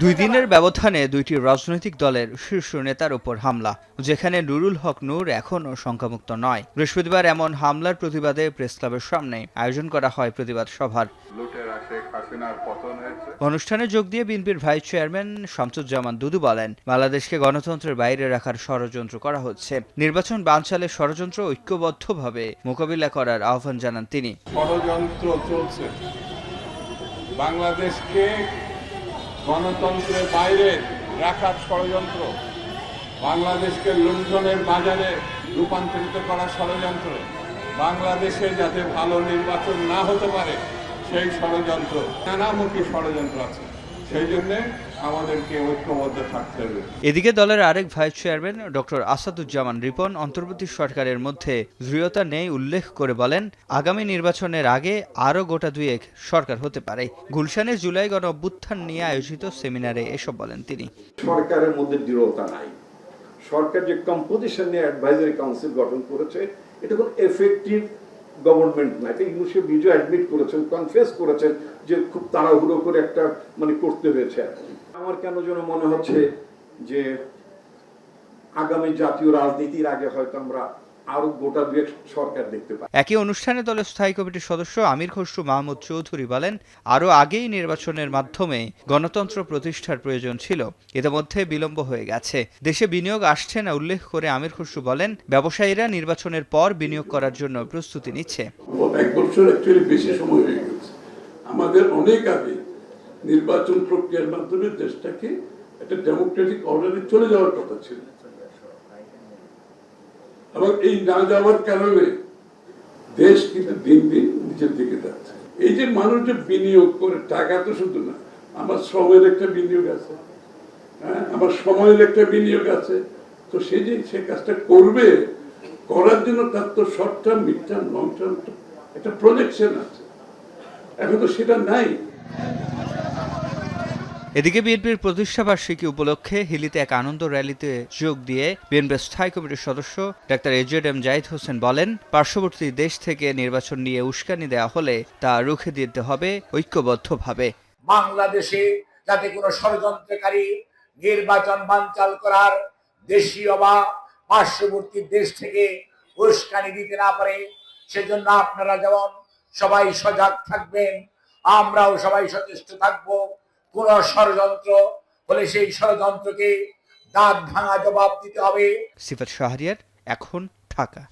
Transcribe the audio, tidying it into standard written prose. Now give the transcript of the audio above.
দুই দিনের ব্যবধানে দুইটি রাজনৈতিক দলের শীর্ষ নেতার উপর হামলা, যেখানে নুরুল হক নূর এখনও শঙ্কামুক্ত নয়। বৃহস্পতিবার এমন হামলার প্রতিবাদে প্রেসক্লাবের সামনে আয়োজন করা হয় প্রতিবাদ সভার। অনুষ্ঠানে যোগ দিয়ে বিএনপির ভাইস চেয়ারম্যান শামসুজ্জামান দুদু বলেন, বাংলাদেশকে গণতন্ত্রের বাইরে রাখার ষড়যন্ত্র করা হচ্ছে। নির্বাচন বানচালের ষড়যন্ত্র ঐক্যবদ্ধভাবে মোকাবিলা করার আহ্বান জানান তিনি। ষড়যন্ত্র চলছে, বাংলাদেশকে গণতন্ত্রের বাইরে রাখার ষড়যন্ত্র, বাংলাদেশকে লুণ্ঠনের বাজারে রূপান্তরিত করার ষড়যন্ত্র, বাংলাদেশে যাতে ভালো নির্বাচন না হতে পারে সেই ষড়যন্ত্র, নানামুখী ষড়যন্ত্র আছে। সেই জন্য আমাদেরকে ঐক্যবদ্ধ থাকতে হবে। এদিকে দলের আরেক vice chairman doctor Asaduzzaman Ripon অন্তর্বর্তী সরকারের মধ্যে দৃঢ়তা নেই উল্লেখ করে বলেন, আগামী নির্বাচনের আগে আরও গোটা দুয়েক সরকার হতে পারে। গুলশানে জুলাই গণ অভ্যুত্থান নিয়ে আয়োজিত সেমিনারে এসব বলেন তিনি। সরকারের মধ্যে দৃঢ়তা নাই। সরকার যে কম্পোজিশন নিয়ে অ্যাডভাইজারি কাউন্সিল গঠন করেছে, এটা কোনো এফেক্টিভ গভর্নমেন্ট না। এটা ইউনুস নিজে অ্যাডমিট করেছেন, কনফেস করেছেন যে খুব তাড়াহুড়ো করে একটা করতে হয়েছে। আমার কেন যেন মনে হচ্ছে যে আগামী জাতীয় রাজনীতির আগে হয়তো আমরা আরো গোটা দুয়েক সরকার দেখতে পাই। একই অনুষ্ঠানে দলের স্থায়ী কমিটির সদস্য আমির খসরু মাহমুদ চৌধুরী বলেন, আরও আগেই নির্বাচনের মাধ্যমে গণতন্ত্র প্রতিষ্ঠার প্রয়োজন ছিল, ইতিমধ্যে বিলম্ব হয়ে গেছে। দেশে বিনিয়োগ আসছে না উল্লেখ করে আমির খসরু বলেন, ব্যবসায়ীরা নির্বাচনের পর বিনিয়োগ করার জন্য প্রস্তুতি নিচ্ছে। এক বছর অ্যাকচুয়ালি বেশি সময় হয়ে গেছে। আমাদের অনেক আগে নির্বাচন প্রক্রিয়ার মাধ্যমে দেশটাকে একটা ডেমোক্রেটিক অর্ডারে চলে যাওয়ার কথা ছিল, এবং এই না যাওয়ার কারণে দেশ কিন্তু দিন দিন নিচের দিকে যাচ্ছে। এই যে মানুষ যে বিনিয়োগ করে, টাকা তো শুধু না, আমার শ্রমের একটা বিনিয়োগ আছে, হ্যাঁ, আমার সময়ের একটা বিনিয়োগ আছে। তো সে যে সে কাজটা করবে, করার জন্য তার তো short term, mid term, long term একটা প্রজেকশন আছে। এখন তো সেটা নাই। এদিকে বিএনপির প্রতিষ্ঠাবার্ষিকী উপলক্ষে হিলিতে এক আনন্দ র্যালিতে যোগ দিয়ে বিএনপির স্থায়ী কমিটির সদস্য doctor A Z M Zahid Hossain বলেন, পার্শ্ববর্তী দেশ থেকে নির্বাচন নিয়ে উস্কানি দেওয়া হলে তা রুখে দিতে হবে ঐক্যবদ্ধভাবে। বাংলাদেশে যাতে কোনো ষড়যন্ত্রকারী নির্বাচন বানচাল করার দেশীয় বা পার্শ্ববর্তী দেশ থেকে উস্কানি দিতে না পারে, সেজন্য আপনারা যেমন সবাই সজাগ থাকবেন, আমরাও সবাই সচেষ্ট থাকবো। কোন ষড়যন্ত্র হলে সেই ষড়যন্ত্রকে দাঁত ভাঙা জবাব দিতে হবে। সিফাত শাহরিয়ার, এখন ঢাকা।